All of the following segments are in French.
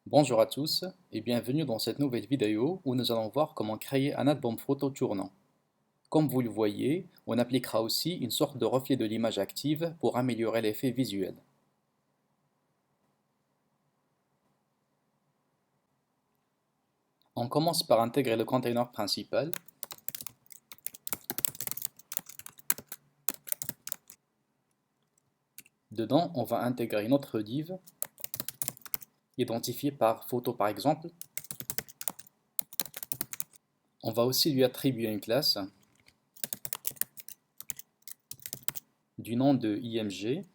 Bonjour à tous et bienvenue dans cette nouvelle vidéo où nous allons voir comment créer un album photo tournant. Comme vous le voyez, on appliquera aussi une sorte de reflet de l'image active pour améliorer l'effet visuel. On commence par intégrer le container principal. Dedans, on va intégrer une autre div, identifiée par photo par exemple. On va aussi lui attribuer une classe du nom de img.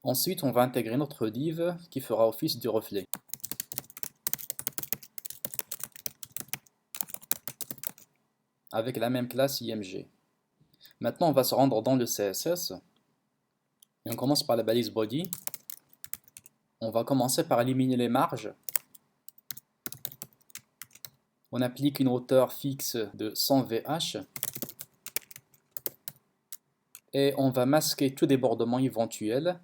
Ensuite, on va intégrer notre div qui fera office de reflet. Avec la même classe img. Maintenant, on va se rendre dans le CSS et on commence par la balise body. On va commencer par éliminer les marges. On applique une hauteur fixe de 100 VH et on va masquer tout débordement éventuel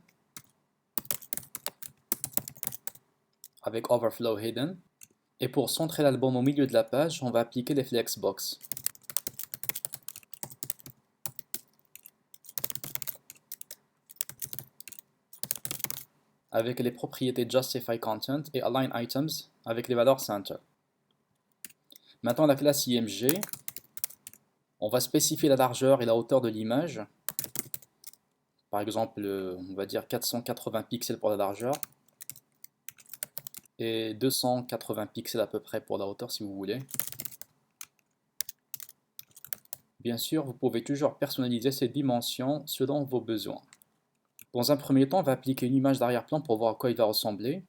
avec Overflow Hidden. Et pour centrer l'album au milieu de la page, on va appliquer les flexbox. Avec les propriétés Justify Content et Align Items avec les valeurs Center. Maintenant la classe IMG, on va spécifier la largeur et la hauteur de l'image. Par exemple, on va dire 480 pixels pour la largeur et 280 pixels à peu près pour la hauteur si vous voulez. Bien sûr, vous pouvez toujours personnaliser ces dimensions selon vos besoins. Dans un premier temps, on va appliquer une image d'arrière-plan pour voir à quoi il va ressembler.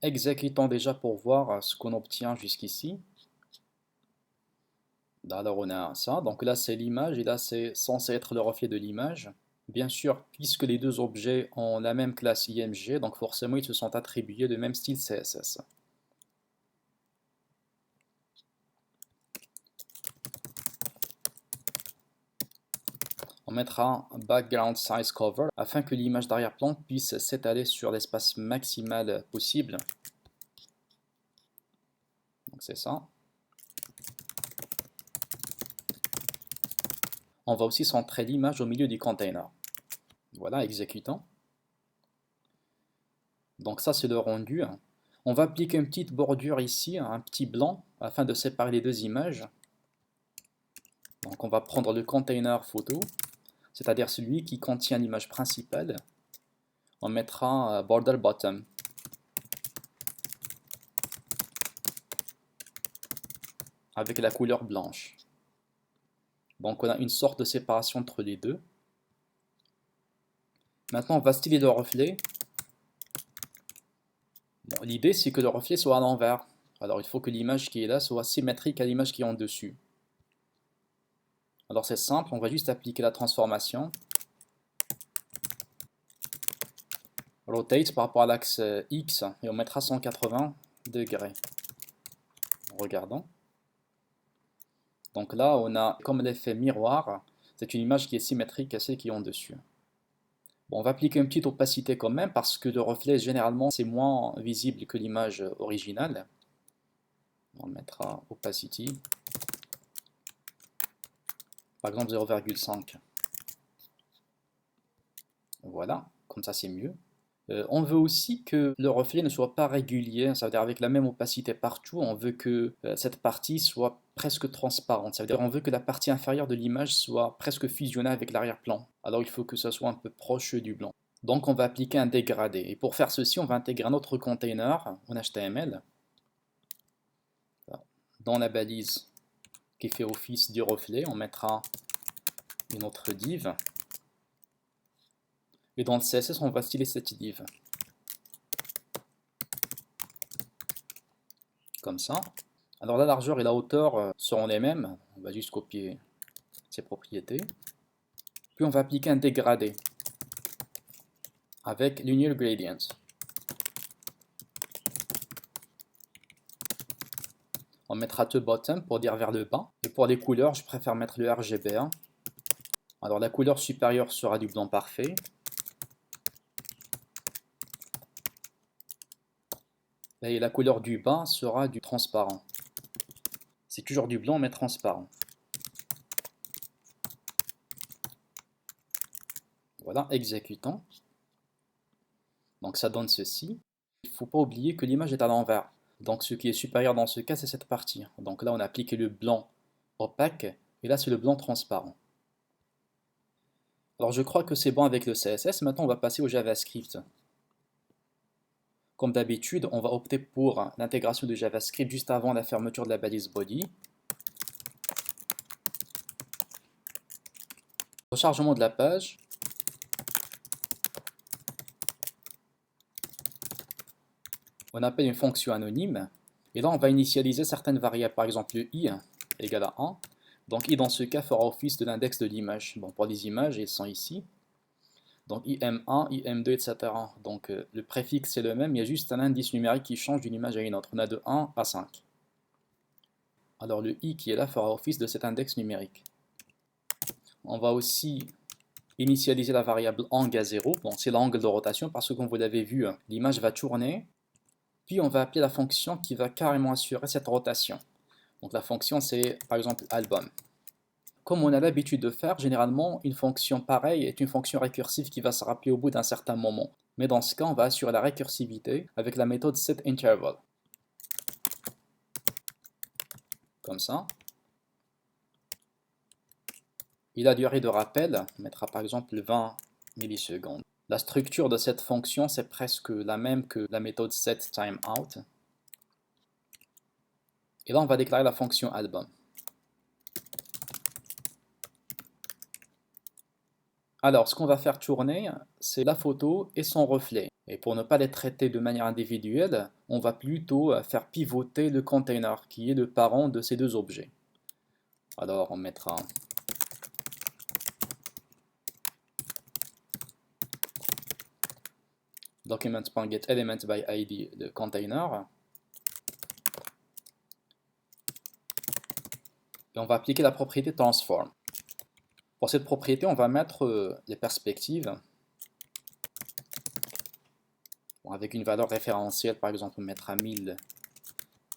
Exécutons déjà pour voir ce qu'on obtient jusqu'ici. Alors on a ça, donc là c'est l'image et là c'est censé être le reflet de l'image. Bien sûr, puisque les deux objets ont la même classe IMG, donc forcément ils se sont attribués le même style CSS. On mettra un background size cover afin que l'image d'arrière-plan puisse s'étaler sur l'espace maximal possible. Donc c'est ça. On va aussi centrer l'image au milieu du container. Voilà, exécutant. Donc ça c'est le rendu. On va appliquer une petite bordure ici, un petit blanc, afin de séparer les deux images. Donc on va prendre le container photo, c'est-à-dire celui qui contient l'image principale. On mettra border bottom. Avec la couleur blanche. Donc on a une sorte de séparation entre les deux. Maintenant on va styler le reflet. Bon, l'idée c'est que le reflet soit à l'envers. Alors il faut que l'image qui est là soit symétrique à l'image qui est en dessus. Alors c'est simple, on va juste appliquer la transformation. Rotate par rapport à l'axe X et on mettra 180 degrés. Regardons. Donc là on a comme l'effet miroir, c'est une image qui est symétrique à celle qui est en dessus. Bon, on va appliquer une petite opacité quand même parce que le reflet généralement c'est moins visible que l'image originale. On mettra opacity, par exemple 0,5. Voilà, comme ça c'est mieux. On veut aussi que le reflet ne soit pas régulier, ça veut dire avec la même opacité partout, on veut que cette partie soit presque transparente, ça veut dire on veut que la partie inférieure de l'image soit presque fusionnée avec l'arrière-plan. Alors il faut que ça soit un peu proche du blanc. Donc on va appliquer un dégradé. Et pour faire ceci, on va intégrer un autre container en HTML dans la balise qui fait office du reflet. On mettra une autre div. Et dans le CSS, on va styler cette div. Comme ça. Alors la largeur et la hauteur seront les mêmes. On va juste copier ces propriétés. Puis on va appliquer un dégradé avec linear gradient. On mettra to bottom pour dire vers le bas. Et pour les couleurs, je préfère mettre le RGB1. Alors la couleur supérieure sera du blanc parfait. Et la couleur du bas sera du transparent. C'est toujours du blanc mais transparent. Voilà, exécutons. Donc ça donne ceci. Il ne faut pas oublier que l'image est à l'envers. Donc ce qui est supérieur dans ce cas, c'est cette partie. Donc là, on a appliqué le blanc opaque, et là, c'est le blanc transparent. Alors je crois que c'est bon avec le CSS. Maintenant, on va passer au JavaScript. Comme d'habitude, on va opter pour l'intégration de JavaScript juste avant la fermeture de la balise body. Rechargement de la page. On appelle une fonction anonyme. Et là, on va initialiser certaines variables. Par exemple, le i égale à 1. Donc i, dans ce cas, fera office de l'index de l'image. Bon, pour les images, elles sont ici. Donc im1, im2, etc. Donc le préfixe c'est le même, il y a juste un indice numérique qui change d'une image à une autre. On a de 1 à 5. Alors le i qui est là fera office de cet index numérique. On va aussi initialiser la variable angle à 0. Bon, c'est l'angle de rotation parce que comme vous l'avez vu, l'image va tourner. Puis on va appeler la fonction qui va carrément assurer cette rotation. Donc la fonction c'est par exemple album. Comme on a l'habitude de faire, généralement, une fonction pareille est une fonction récursive qui va se rappeler au bout d'un certain moment. Mais dans ce cas, on va assurer la récursivité avec la méthode setInterval. Comme ça. Et la durée de rappel, on mettra par exemple 20 millisecondes. La structure de cette fonction, c'est presque la même que la méthode setTimeout. Et là, on va déclarer la fonction album. Alors, ce qu'on va faire tourner, c'est la photo et son reflet. Et pour ne pas les traiter de manière individuelle, on va plutôt faire pivoter le container, qui est le parent de ces deux objets. Alors, on mettra document.getElementById de container. Et on va appliquer la propriété transform. Pour cette propriété, on va mettre les perspectives. Bon, avec une valeur référentielle, par exemple, on mettra 1000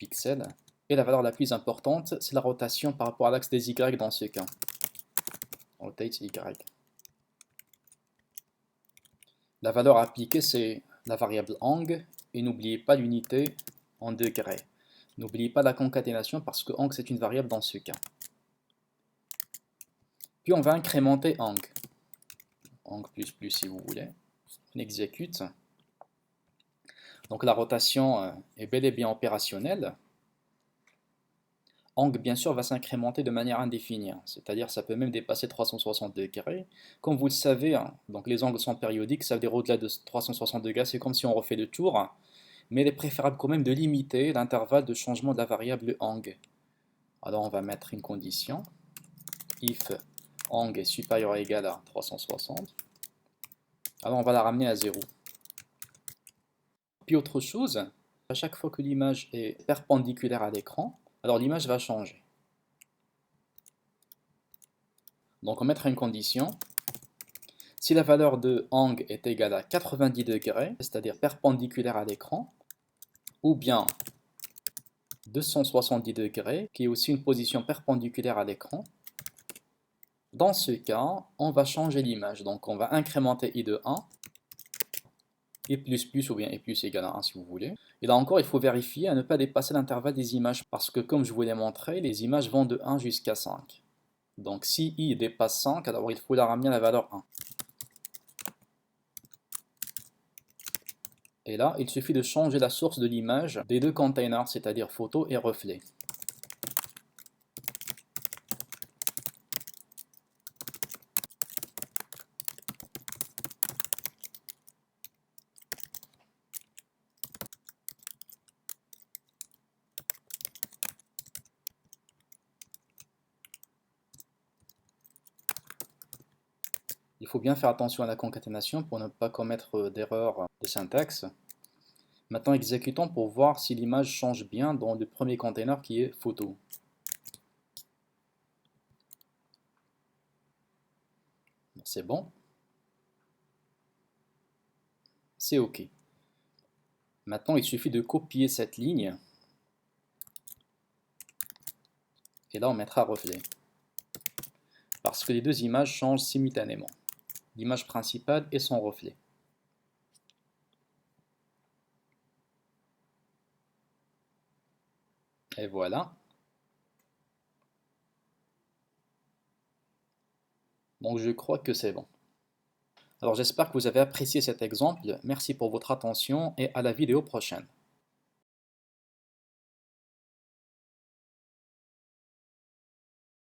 pixels. Et la valeur la plus importante, c'est la rotation par rapport à l'axe des Y dans ce cas. Rotate Y. La valeur à appliquer, c'est la variable ang. Et n'oubliez pas l'unité en degrés. N'oubliez pas la concaténation parce que ang, c'est une variable dans ce cas. Puis on va incrémenter ang. Ang++ si vous voulez. On exécute. Donc la rotation est bel et bien opérationnelle. Ang, bien sûr, va s'incrémenter de manière indéfinie, c'est-à-dire ça peut même dépasser 360 degrés. Comme vous le savez, donc les angles sont périodiques, ça veut dire au-delà de 360 degrés, c'est comme si on refait le tour, mais il est préférable quand même de limiter l'intervalle de changement de la variable ang. Alors on va mettre une condition, if ang est supérieur ou égal à 360, alors on va la ramener à 0. Puis autre chose, à chaque fois que l'image est perpendiculaire à l'écran, alors l'image va changer. Donc on mettra une condition. Si la valeur de ang est égale à 90 degrés, c'est-à-dire perpendiculaire à l'écran, ou bien 270 degrés, qui est aussi une position perpendiculaire à l'écran, dans ce cas, on va changer l'image. Donc on va incrémenter i de 1, et plus ou bien et plus égal à 1 si vous voulez. Et là encore, il faut vérifier à ne pas dépasser l'intervalle des images parce que comme je vous l'ai montré, les images vont de 1 jusqu'à 5. Donc si i dépasse 5, alors il faut la ramener à la valeur 1. Et là, il suffit de changer la source de l'image des deux containers, c'est-à-dire photo et reflet. Il faut bien faire attention à la concaténation pour ne pas commettre d'erreur de syntaxe. Maintenant, exécutons pour voir si l'image change bien dans le premier container qui est photo. C'est bon. C'est OK. Maintenant, il suffit de copier cette ligne. Et là, on mettra reflet. Parce que les deux images changent simultanément. L'image principale et son reflet. Et voilà. Donc je crois que c'est bon. Alors j'espère que vous avez apprécié cet exemple. Merci pour votre attention et à la vidéo prochaine.